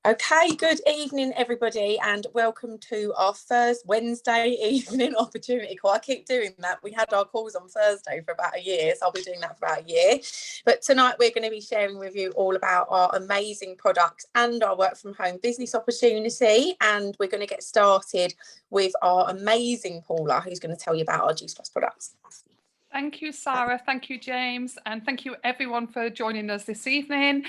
Okay, good evening everybody and welcome to our first Wednesday evening opportunity call. I keep doing that. We had our calls on Thursday for about a year, so I'll be doing that for about a year. But tonight we're going to be sharing with you all about our amazing products and our work from home business opportunity, and we're going to get started with our amazing Paula, who's going to tell you about our Juice Plus products. Thank you, Sara. Thank you, James. And thank you, everyone, for joining us this evening.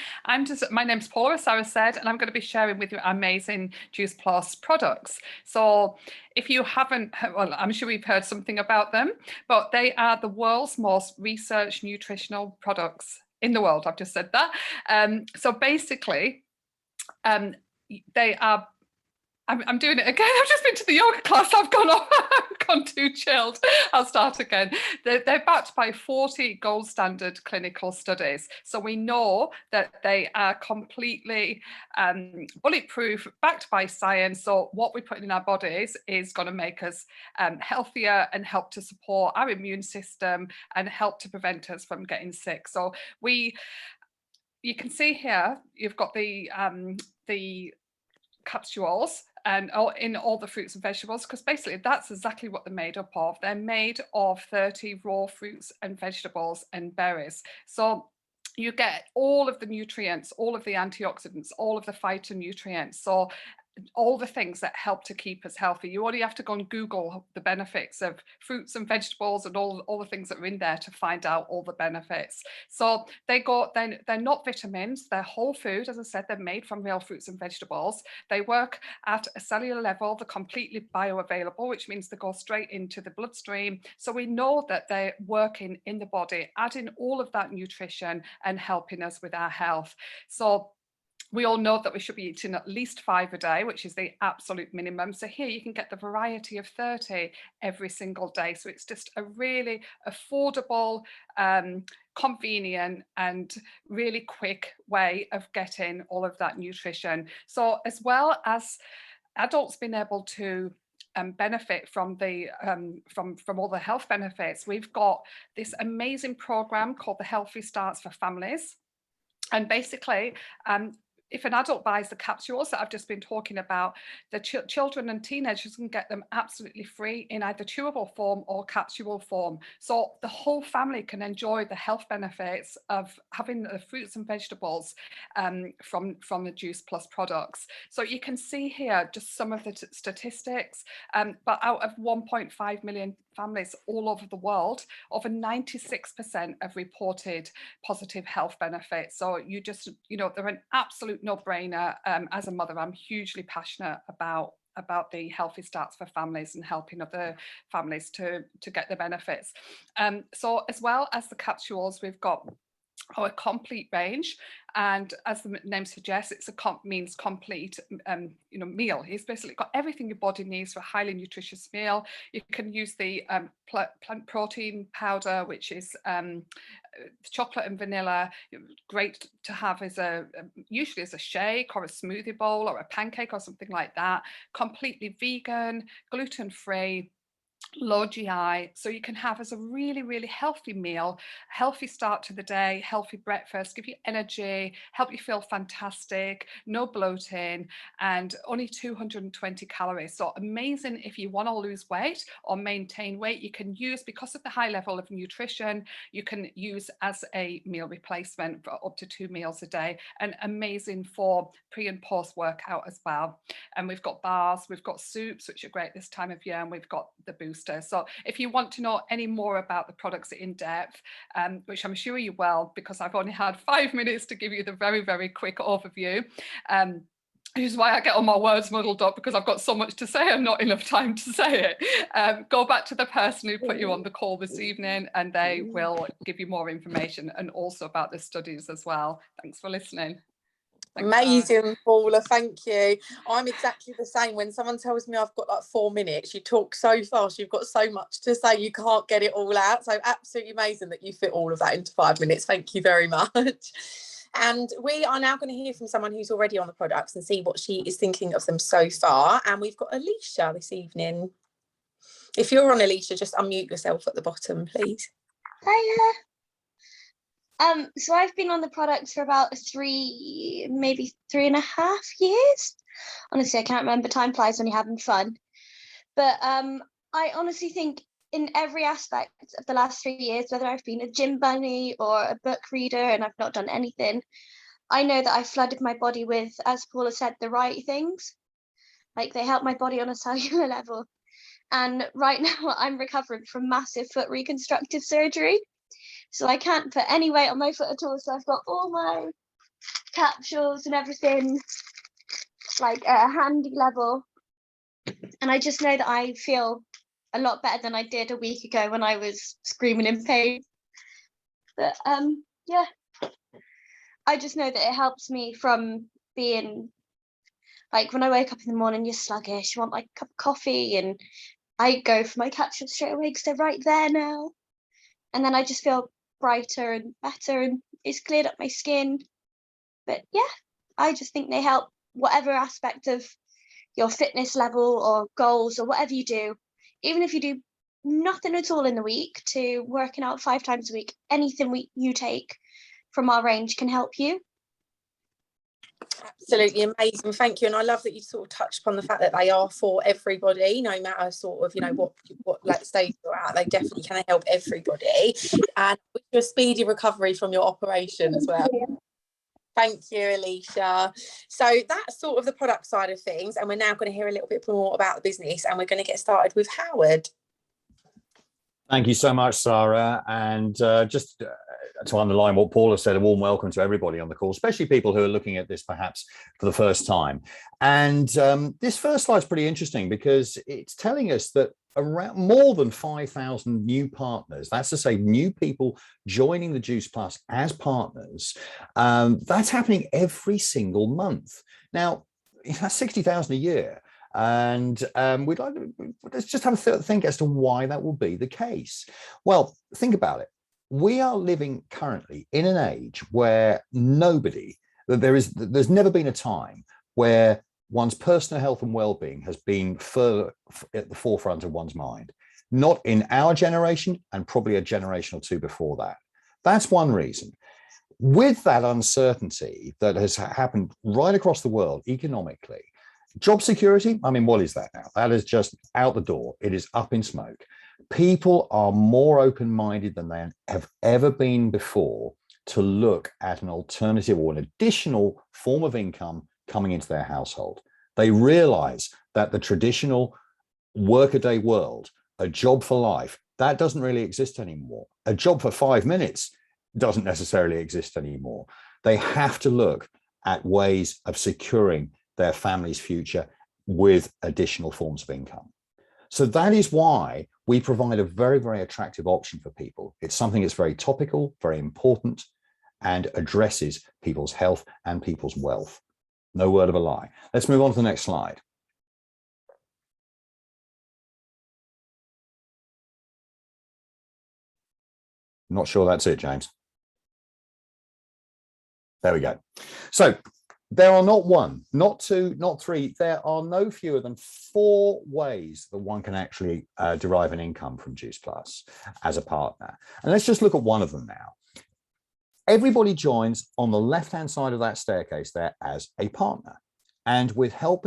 My name's Paula, as Sara said, and I'm going to be sharing with you amazing Juice Plus products. So if you haven't, well, I'm sure you've heard something about them, but they are the world's most researched nutritional products in the world. I've just said that. So basically, they are... I'm doing it again. I've just been to the yoga class. I've gone too chilled. I'll start again. They're backed by 40 gold standard clinical studies. So we know that they are completely bulletproof, backed by science. So what we put in our bodies is going to make us healthier and help to support our immune system and help to prevent us from getting sick. So you can see here, you've got the capsules and in all the fruits and vegetables, because basically that's exactly what they're made up of. They're made of 30 raw fruits and vegetables and berries. So you get all of the nutrients, all of the antioxidants, all of the phytonutrients. So all the things that help to keep us healthy. You only have to go and Google the benefits of fruits and vegetables and all the things that are in there to find out all the benefits. So they're not vitamins, they're whole food. As I said, they're made from real fruits and vegetables. They work at a cellular level, they're completely bioavailable, which means they go straight into the bloodstream. So we know that they're working in the body, adding all of that nutrition and helping us with our health. So we all know that we should be eating at least 5 a day, which is the absolute minimum. So here you can get the variety of 30 every single day. So it's just a really affordable, convenient and really quick way of getting all of that nutrition. So as well as adults being able to benefit from the from all the health benefits, we've got this amazing program called the Healthy Starts for Families. And basically, if an adult buys the capsules that I've just been talking about, the children and teenagers can get them absolutely free in either chewable form or capsule form. So the whole family can enjoy the health benefits of having the fruits and vegetables from the Juice Plus products. So you can see here just some of the statistics, but out of 1.5 million families all over the world, over 96% have reported positive health benefits. So they're an absolute no-brainer. As a mother, I'm hugely passionate about the Healthy Starts for Families and helping other families to get the benefits. So as well as the capsules, we've got our complete range, and as the name suggests, means complete meal. It's basically got everything your body needs for a highly nutritious meal. You can use the plant protein powder, which is chocolate and vanilla. Great to have as usually as a shake or a smoothie bowl or a pancake or something like that. Completely vegan, gluten-free, low GI, so you can have as a really, really healthy meal, healthy start to the day, healthy breakfast, give you energy, help you feel fantastic, no bloating, and only 220 calories. So amazing if you want to lose weight or maintain weight. You can use, because of the high level of nutrition, you can use as a meal replacement for up to 2 meals a day, and amazing for pre and post workout as well. And we've got bars, we've got soups, which are great this time of year, and we've got the boost. So if you want to know any more about the products in depth, which I'm sure you will, because I've only had 5 minutes to give you the very, very quick overview, which is why I get all my words muddled up, because I've got so much to say and not enough time to say it. Go back to the person who put you on the call this evening and they will give you more information, and also about the studies as well. Thanks for listening. Thanks, amazing, Paula, thank you. I'm exactly the same. When someone tells me I've got like 4 minutes, you talk so fast, you've got so much to say, you can't get it all out. So absolutely amazing that you fit all of that into 5 minutes. Thank you very much. And we are now going to hear from someone who's already on the products and see what she is thinking of them so far. And we've got Alicia this evening. If you're on, Alicia, just unmute yourself at the bottom, please. Hiya. So I've been on the product for about maybe 3.5 years. Honestly, I can't remember. Time flies when you're having fun. But I honestly think in every aspect of the last 3 years, whether I've been a gym bunny or a book reader and I've not done anything, I know that I've flooded my body with, as Paula said, the right things. Like, they help my body on a cellular level. And right now I'm recovering from massive foot reconstructive surgery. So I can't put any weight on my foot at all. So I've got all my capsules and everything like at a handy level. And I just know that I feel a lot better than I did a week ago when I was screaming in pain. But yeah, I just know that it helps me from being like, when I wake up in the morning, you're sluggish, you want like a cup of coffee, and I go for my capsules straight away because they're right there now. And then I just feel brighter and better, and it's cleared up my skin. But yeah, I just think they help whatever aspect of your fitness level or goals or whatever you do. Even if you do nothing at all in the week, to working out 5 times a week, anything you take from our range can help you. Absolutely amazing, thank you. And I love that you sort of touched upon the fact that they are for everybody, no matter sort of, you know, what like stage you're at. They definitely can help everybody, and wish you a speedy recovery from your operation as well. Thank you, Alicia. So that's sort of the product side of things, and we're now going to hear a little bit more about the business, and we're going to get started with Howard. Thank you so much, Sara. And just to underline what Paula said, a warm welcome to everybody on the call, especially people who are looking at this perhaps for the first time. And this first slide is pretty interesting because it's telling us that around more than 5,000 new partners, that's to say new people joining the Juice Plus as partners, that's happening every single month. Now, that's 60,000 a year. And we'd like to, let's just have a think as to why that will be the case. Well, think about it. We are living currently in an age where there's never been a time where one's personal health and well-being has been further at the forefront of one's mind. Not in our generation, and probably a generation or two before that. That's one reason. With that uncertainty that has happened right across the world economically, job security, I mean, what is that now? That is just out the door. It is up in smoke. People are more open-minded than they have ever been before to look at an alternative or an additional form of income coming into their household. They realize that the traditional workaday world, a job for life, that doesn't really exist anymore. A job for 5 minutes doesn't necessarily exist anymore. They have to look at ways of securing their family's future with additional forms of income. So that is why we provide a very, very attractive option for people. It's something that's very topical, very important, and addresses people's health and people's wealth. No word of a lie. Let's move on to the next slide. Not sure that's it, James. There we go. So there are not one, not two, not three. There are no fewer than 4 ways that one can actually derive an income from Juice Plus as a partner. And let's just look at one of them now. Everybody joins on the left-hand side of that staircase there as a partner. And with help,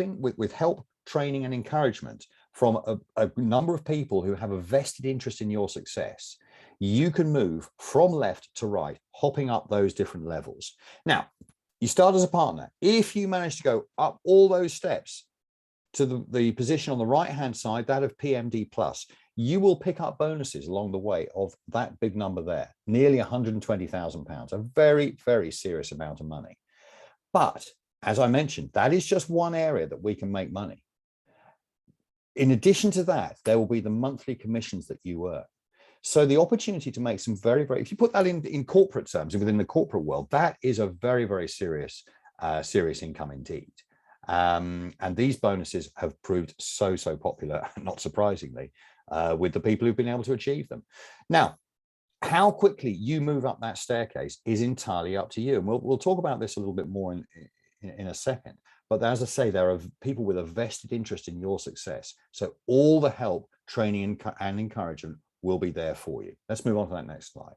training and encouragement from a number of people who have a vested interest in your success, you can move from left to right, hopping up those different levels. Now, you start as a partner. If you manage to go up all those steps to the position on the right-hand side, that of PMD plus, you will pick up bonuses along the way of that big number there, nearly £120,000, a very, very serious amount of money. But as I mentioned, that is just one area that we can make money. In addition to that, there will be the monthly commissions that you earn. So the opportunity to make some very, very, if you put that in corporate terms, within the corporate world, that is a very, very serious income indeed. And these bonuses have proved so popular, not surprisingly, with the people who've been able to achieve them. Now, how quickly you move up that staircase is entirely up to you. And we'll talk about this a little bit more in a second. But as I say, there are people with a vested interest in your success. So all the help, training and encouragement will be there for you. Let's move on to that next slide.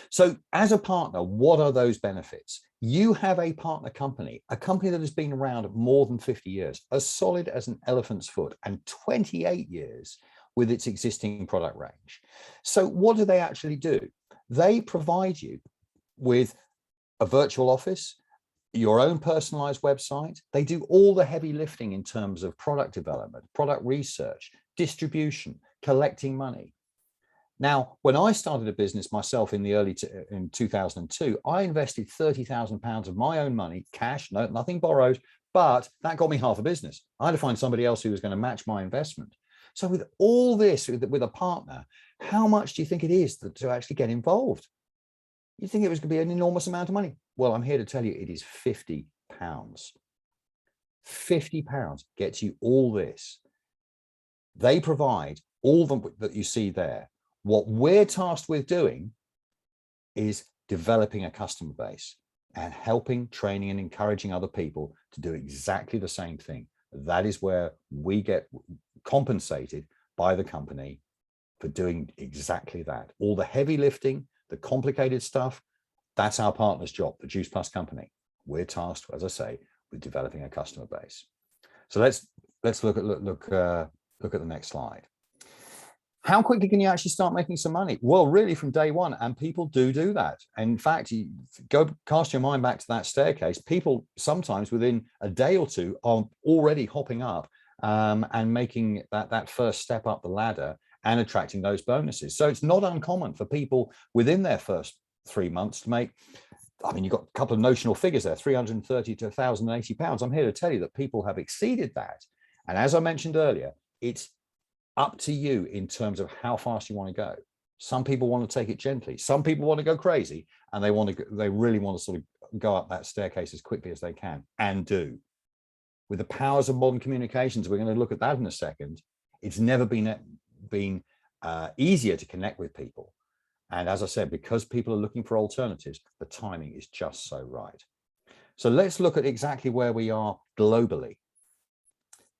So as a partner, what are those benefits? You have a partner company, a company that has been around more than 50 years, as solid as an elephant's foot, and 28 years with its existing product range. So what do they actually do? They provide you with a virtual office, your own personalized website. They do all the heavy lifting in terms of product development, product research, distribution, collecting money. Now, when I started a business myself in in 2002, I invested £30,000 of my own money, cash, no, nothing borrowed, but that got me half a business. I had to find somebody else who was going to match my investment. So with all this, with a partner, how much do you think it is to actually get involved? You think it was going to be an enormous amount of money? Well, I'm here to tell you it is £50. £50 gets you all this. They provide all that you see there. What we're tasked with doing is developing a customer base and helping, training, and encouraging other people to do exactly the same thing. That is where we get compensated by the company for doing exactly that. All the heavy lifting, the complicated stuff, that's our partner's job, the Juice Plus company. We're tasked, as I say, with developing a customer base. So let's look at the next slide. How quickly can you actually start making some money? Well, really from day one, and people do that. And in fact, you go cast your mind back to that staircase. People sometimes within a day or two are already hopping up and making that first step up the ladder and attracting those bonuses. So it's not uncommon for people within their first 3 months to make, I mean, you've got a couple of notional figures there, 330 to 1,080 pounds. I'm here to tell you that people have exceeded that. And as I mentioned earlier, it's up to you in terms of how fast you want to go. Some people want to take it gently. Some people want to go crazy, and they really want to sort of go up that staircase as quickly as they can, and do. With the powers of modern communications, we're going to look at that in a second. It's never been easier to connect with people. And as I said, because people are looking for alternatives, the timing is just so right. So let's look at exactly where we are globally.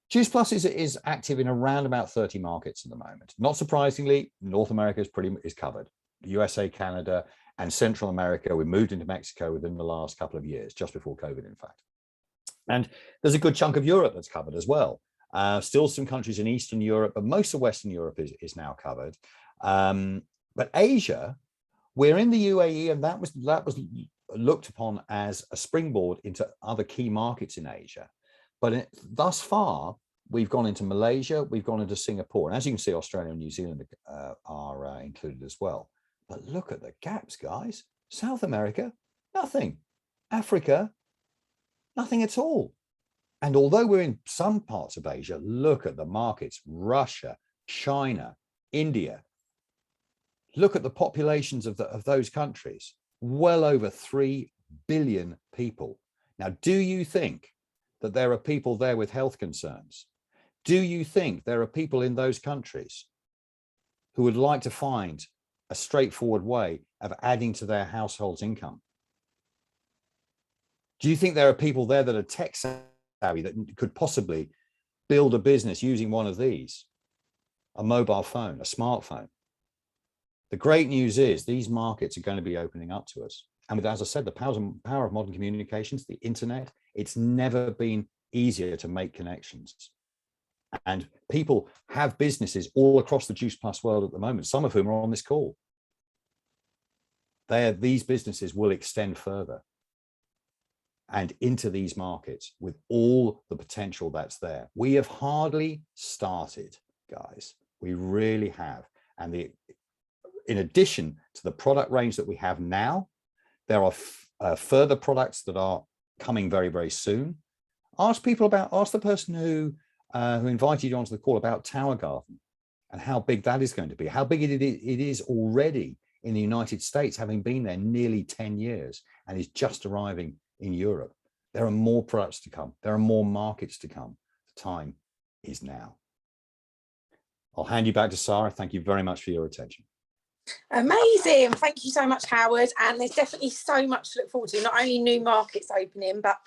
Juice Plus is active in around about 30 markets at the moment. Not surprisingly, North America is covered. USA, Canada, and Central America. We moved into Mexico within the last couple of years, just before COVID, in fact. And there's a good chunk of Europe that's covered as well. Still some countries in Eastern Europe, but most of Western Europe is now covered. But Asia, we're in the UAE, and that was looked upon as a springboard into other key markets in Asia. But thus far, we've gone into Malaysia, we've gone into Singapore. And as you can see, Australia and New Zealand are included as well. But look at the gaps, guys. South America, nothing. Africa, nothing at all. And although we're in some parts of Asia, look at the markets, Russia, China, India. Look at the populations of those countries, well over 3 billion people. Now, do you think that there are people there with health concerns? Do you think there are people in those countries who would like to find a straightforward way of adding to their household's income? Do you think there are people there that are tech savvy that could possibly build a business using one of these, a mobile phone, a smartphone? The great news is these markets are going to be opening up to us. And with, as I said, the power of modern communications, the internet, it's never been easier to make connections. And people have businesses all across the Juice Plus world at the moment, some of whom are on this call. These businesses will extend further and into these markets with all the potential that's there. We have hardly started, guys. We really have. And in addition to the product range that we have now, there are further products that are coming very, very soon. Ask the person who invited you onto the call about Tower Garden and how big that is going to be, how big it is already in the United States, having been there nearly 10 years and is just arriving in Europe. There are more products to come. There are more markets to come. The time is now. I'll hand you back to Sara. Thank you very much for your attention. Amazing. Thank you so much, Howard. And there's definitely so much to look forward to, not only new markets opening, but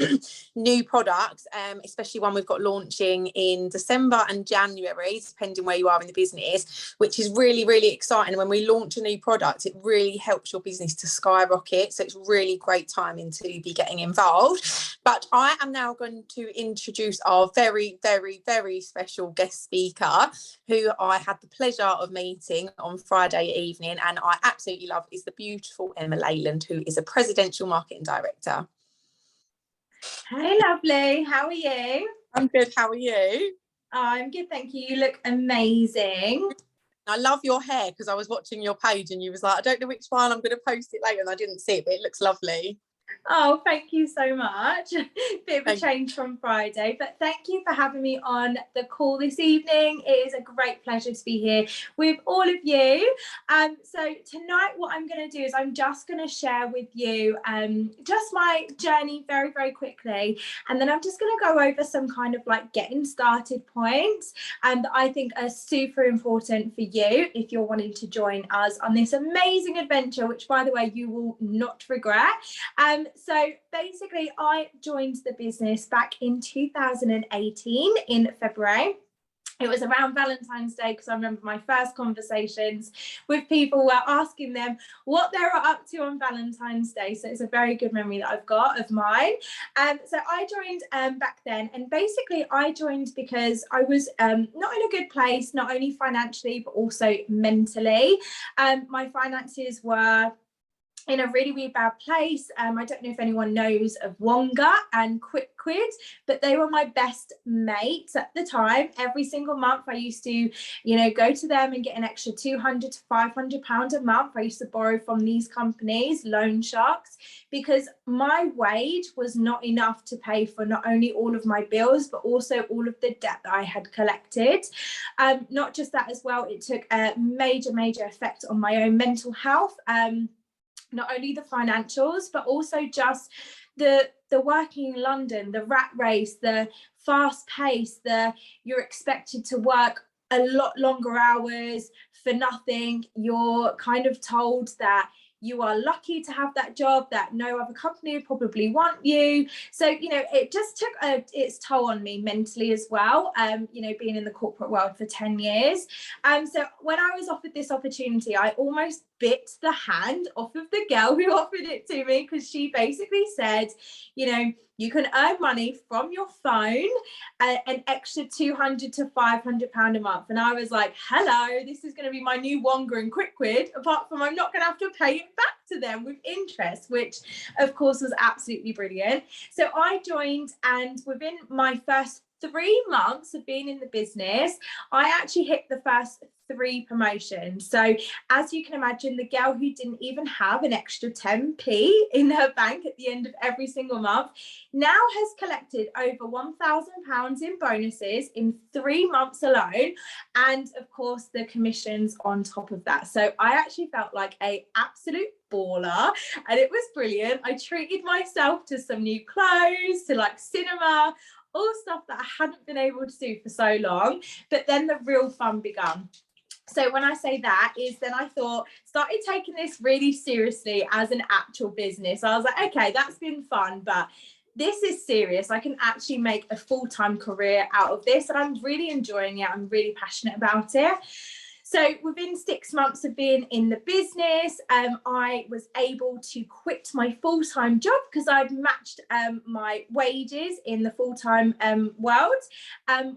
new products, especially one we've got launching in December and January, depending where you are in the business, which is really, really exciting. When we launch a new product, it really helps your business to skyrocket. So it's really great timing to be getting involved. But I am now going to introduce our very, very, very special guest speaker, who I had the pleasure of meeting on Friday evening, and I absolutely love, is the beautiful Emma Leyland, who is a presidential marketing director. Hey, lovely. How are you? I'm good. How are you? Oh, I'm good, thank you. You look amazing. I love your hair, because I was watching your page and you was like, I don't know which one, I'm going to post it later, and I didn't see it, but it looks lovely. Oh, thank you so much. Bit of a change from Friday, but thank you for having me on the call this evening. It is a great pleasure to be here with all of you. So tonight what I'm going to do is I'm just going to share with you just my journey very, very quickly, and then I'm just going to go over some kind of like getting started points that I think are super important for you if you're wanting to join us on this amazing adventure, which, by the way, you will not regret. So basically, I joined the business back in 2018 in February. It was around Valentine's Day, because I remember my first conversations with people were asking them what they were up to on Valentine's Day. So it's a very good memory that I've got of mine. So I joined back then, and basically I joined because I was not in a good place, not only financially, but also mentally. My finances were in a really, really bad place. I don't know if anyone knows of Wonga and Quick Quid, but they were my best mates at the time. Every single month I used to, go to them and get an extra £200 to £500 a month. I used to borrow from these companies, loan sharks, because my wage was not enough to pay for not only all of my bills, but also all of the debt that I had collected. Not just that as well, it took a major, major effect on my own mental health. Not only the financials, but also just the working in London, the rat race, the fast pace, you're expected to work a lot longer hours for nothing. You're kind of told that you are lucky to have that job, that no other company would probably want you. So, it just took its toll on me mentally as well, being in the corporate world for 10 years. So when I was offered this opportunity, I almost bit the hand off of the girl who offered it to me, because she basically said, you can earn money from your phone, an extra £200 to £500 a month. And I was like, hello, this is going to be my new Wonga and Quick Quid, apart from I'm not going to have to pay it back to them with interest, which of course was absolutely brilliant. So I joined, and within my first 3 months of being in the business, I actually hit the first 3 promotions. So as you can imagine, the girl who didn't even have an extra 10p in her bank at the end of every single month now has collected over £1,000 in bonuses in 3 months alone, and of course the commissions on top of that. So I actually felt like an absolute baller, and it was brilliant. I treated myself to some new clothes, to like cinema, all stuff that I hadn't been able to do for so long. But then the real fun began. So when I say that is, then I started taking this really seriously as an actual business. I was like, okay, that's been fun, but this is serious. I can actually make a full-time career out of this, and I'm really enjoying it. I'm really passionate about it. So within 6 months of being in the business, I was able to quit my full-time job, because I'd matched my wages in the full-time world.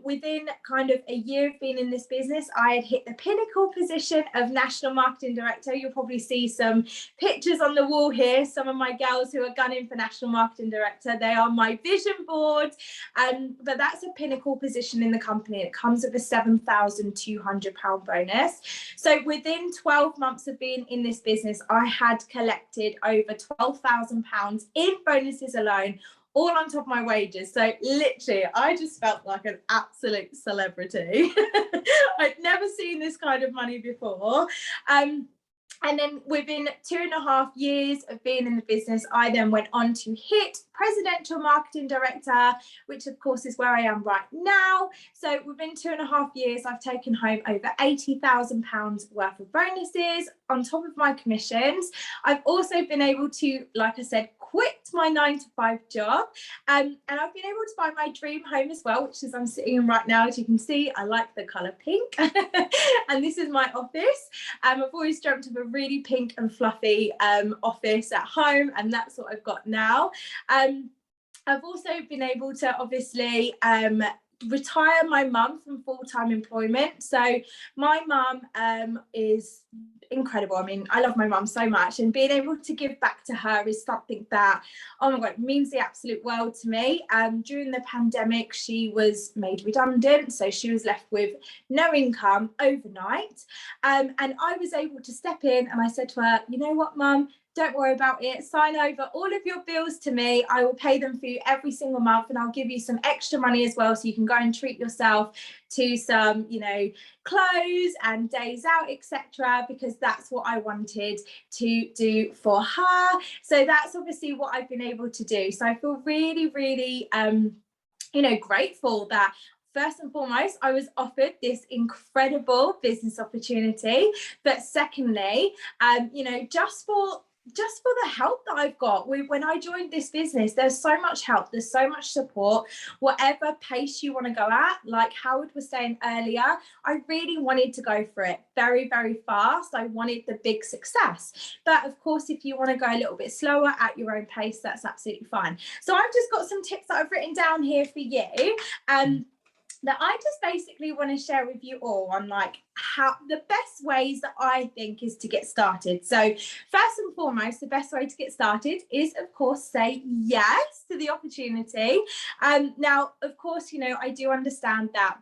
Within kind of a year of being in this business, I had hit the pinnacle position of National Marketing Director. You'll probably see some pictures on the wall here. Some of my girls who are gunning for National Marketing Director, they are my vision board. But that's a pinnacle position in the company. It comes with a £7,200 bonus. So within 12 months of being in this business, I had collected over £12,000 in bonuses alone, all on top of my wages. So literally, I just felt like an absolute celebrity. I'd never seen this kind of money before. And then within 2.5 years of being in the business, I then went on to hit Presidential Marketing Director, which of course is where I am right now. So within 2.5 years, I've taken home over £80,000 worth of bonuses on top of my commissions. I've also been able to, like I said, quit my 9-to-5 job. And I've been able to buy my dream home as well, which is I'm sitting in right now. As you can see, I like the colour pink. And this is my office. I've always dreamt of a really pink and fluffy office at home, and that's what I've got now. I've also been able to obviously retire my mum from full-time employment. So my mum is incredible. I mean, I love my mum so much, and being able to give back to her is something that, oh my God, means the absolute world to me. During the pandemic, she was made redundant, so she was left with no income overnight. And I was able to step in, and I said to her, you know what, Mum? Don't worry about it. Sign over all of your bills to me. I will pay them for you every single month, and I'll give you some extra money as well, so you can go and treat yourself to some, you know, clothes and days out, etc., because that's what I wanted to do for her. So that's obviously what I've been able to do. So I feel really, really, you know, grateful that first and foremost, I was offered this incredible business opportunity. But secondly, you know, just for the help that I've got. When I joined this business, there's so much help, there's so much support, whatever pace you want to go at. Like Howard was saying earlier, I really wanted to go for it very, very fast. I wanted the big success. But of course, if you want to go a little bit slower at your own pace, that's absolutely fine. So I've just got some tips that I've written down here for you. That I just basically want to share with you all on like how the best ways that I think is to get started. So first and foremost, the best way to get started is, of course, say yes to the opportunity. Now, of course, you know, I do understand that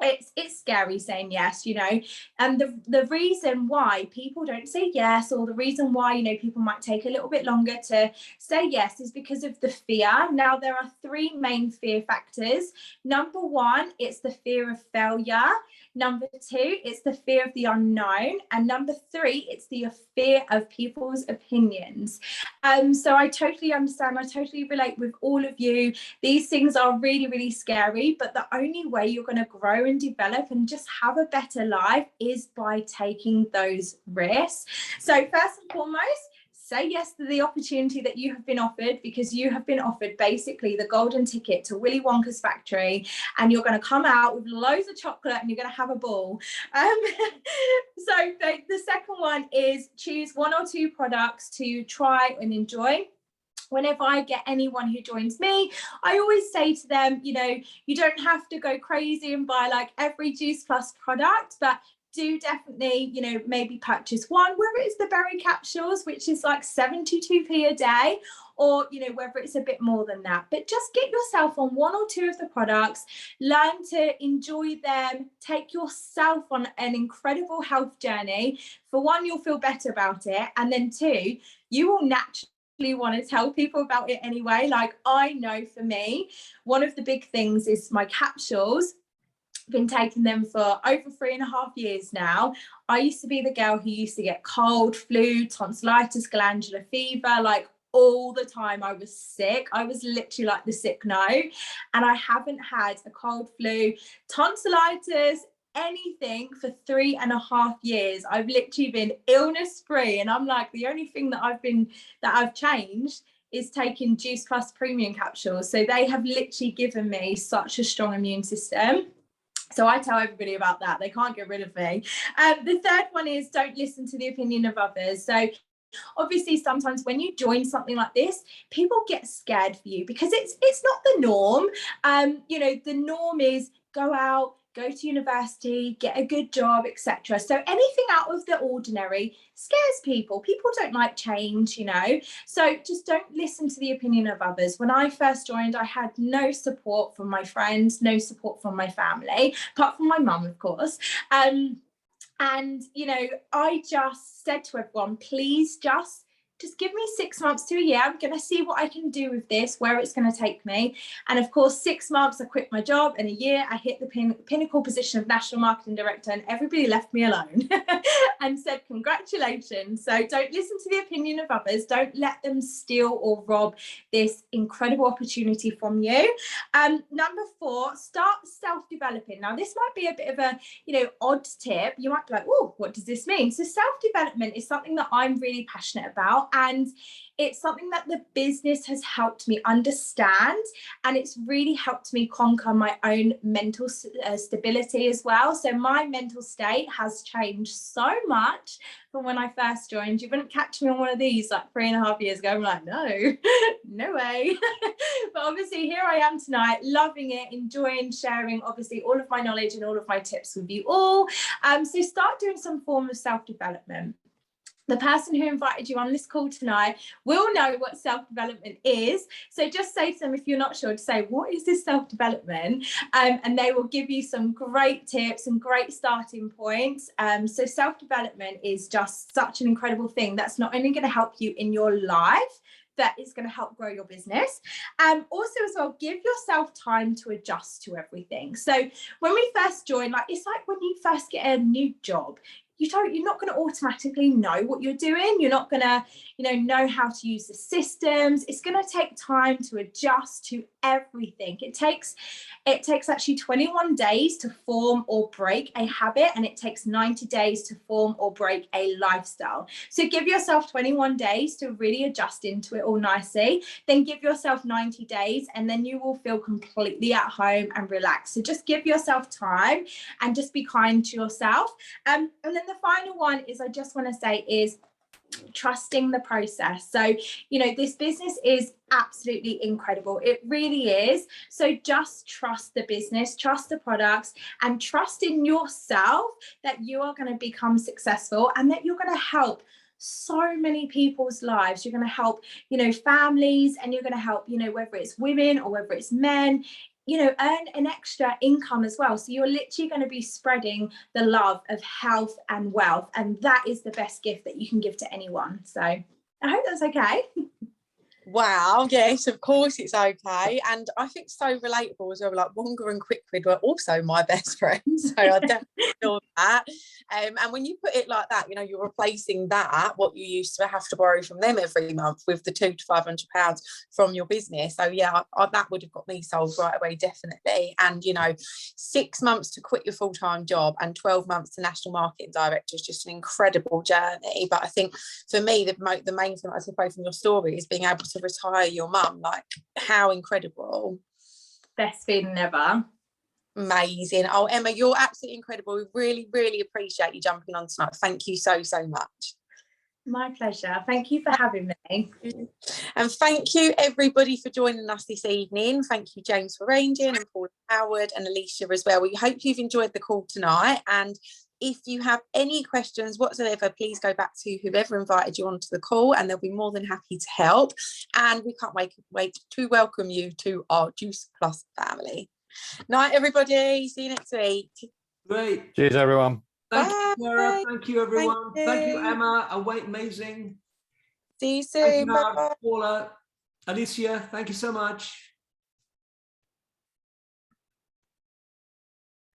it's scary saying yes, you know, and the reason why people don't say yes, or the reason why, you know, people might take a little bit longer to say yes, is because of the fear. Now, there are 3 main fear factors. Number 1, it's the fear of failure. Number 2, it's the fear of the unknown. And number 3, it's the fear of people's opinions. So I totally understand. I totally relate with all of you. These things are really, really scary, but the only way you're going to grow and develop and just have a better life is by taking those risks. So first and foremost, say yes to the opportunity that you have been offered, because you have been offered basically the golden ticket to Willy Wonka's factory, and you're going to come out with loads of chocolate and you're going to have a ball. So the second one is choose 1 or 2 products to try and enjoy. Whenever I get anyone who joins me, I always say to them, you know, you don't have to go crazy and buy like every Juice Plus product, but do definitely, you know, maybe purchase one, whether it's the berry capsules, which is like 72p a day, or, you know, whether it's a bit more than that. But just get yourself on 1 or 2 of the products, learn to enjoy them, take yourself on an incredible health journey. For 1, you'll feel better about it. And then 2, you will naturally want to tell people about it anyway. Like, I know for me, one of the big things is my capsules. Been taking them for over 3.5 years now. I used to be the girl who used to get cold, flu, tonsillitis, glandular fever, like all the time. I was sick. I was literally like the sick note, and I haven't had a cold, flu, tonsillitis, anything for 3.5 years. I've literally been illness free, and I'm like, the only thing that I've changed is taking Juice Plus premium capsules. So they have literally given me such a strong immune system. So I tell everybody about that. They can't get rid of me. The third one is don't listen to the opinion of others. So obviously, sometimes when you join something like this, people get scared for you because it's not the norm. You know, the norm is go out, go to university, get a good job, etc. So anything out of the ordinary scares people. People don't like change, you know. So just don't listen to the opinion of others. When I first joined, I had no support from my friends, no support from my family, apart from my mum, of course. And, you know, I just said to everyone, please just just give me 6 months to a year. I'm going to see what I can do with this, where it's going to take me. And of course, 6 months, I quit my job. In a year, I hit the pinnacle position of National Marketing Director, and everybody left me alone and said, congratulations. So don't listen to the opinion of others. Don't let them steal or rob this incredible opportunity from you. Number 4, start self-developing. Now, this might be a bit of a, odd tip. You might be like, oh, what does this mean? So self-development is something that I'm really passionate about. And it's something that the business has helped me understand, and it's really helped me conquer my own mental stability as well. So my mental state has changed so much from when I first joined. You wouldn't catch me on one of these like 3.5 years ago. I'm like, no way. But obviously here I am tonight, loving it, enjoying sharing obviously all of my knowledge and all of my tips with you all. So start doing some form of self-development. The person who invited you on this call tonight will know what self-development is. So just say to them, if you're not sure, to say, what is this self-development? And they will give you some great tips and great starting points. So self-development is just such an incredible thing that's not only going to help you in your life, that is going to help grow your business. Also as well, give yourself time to adjust to everything. So when we first join, it's like when you first get a new job, you're not going to automatically know what you're doing. You're not going to, know how to use the systems. It's going to take time to adjust to everything. It takes actually 21 days to form or break a habit, and it takes 90 days to form or break a lifestyle. So give yourself 21 days to really adjust into it all nicely. Then give yourself 90 days, and then you will feel completely at home and relaxed. So just give yourself time and just be kind to yourself. And then the final one is, I just want to say, is trusting the process. So, this business is absolutely incredible. It really is. So just trust the business, trust the products, and trust in yourself that you are going to become successful and that you're going to help so many people's lives. You're going to help, families, and you're going to help, whether it's women or whether it's men, earn an extra income as well. So you're literally going to be spreading the love of health and wealth. And that is the best gift that you can give to anyone. So I hope that's okay. Wow, yes, of course it's okay. And I think so relatable as well. Like Wonga and Quickvid were also my best friends. So I definitely feel that. And when you put it like that, you're replacing that, what you used to have to borrow from them every month, with the £200 to £500 from your business. So yeah, that would have got me sold right away, definitely. And 6 months to quit your full-time job and 12 months to National Marketing Director is just an incredible journey. But I think for me, the main thing I took away from your story is being able to retire your mum. Like, how incredible. Best feeling ever. Amazing. Oh, Emma, you're absolutely incredible. We really, really appreciate you jumping on tonight. Thank you so much. My pleasure. Thank you for having me. And thank you everybody for joining us this evening. Thank you, James, for arranging, and Paula, Howard, and Alicia as well. We hope you've enjoyed the call tonight, and if you have any questions whatsoever, please go back to whoever invited you onto the call, and they'll be more than happy to help. And we can't wait to welcome you to our Juice Plus family. Night, everybody. See you next week. Great. Cheers, everyone. Thank Bye. you, Sarah. Thank you, everyone. Thank you. Emma. Amazing. See you Thank soon. you, Bye-bye. Paula. Alicia, thank you so much.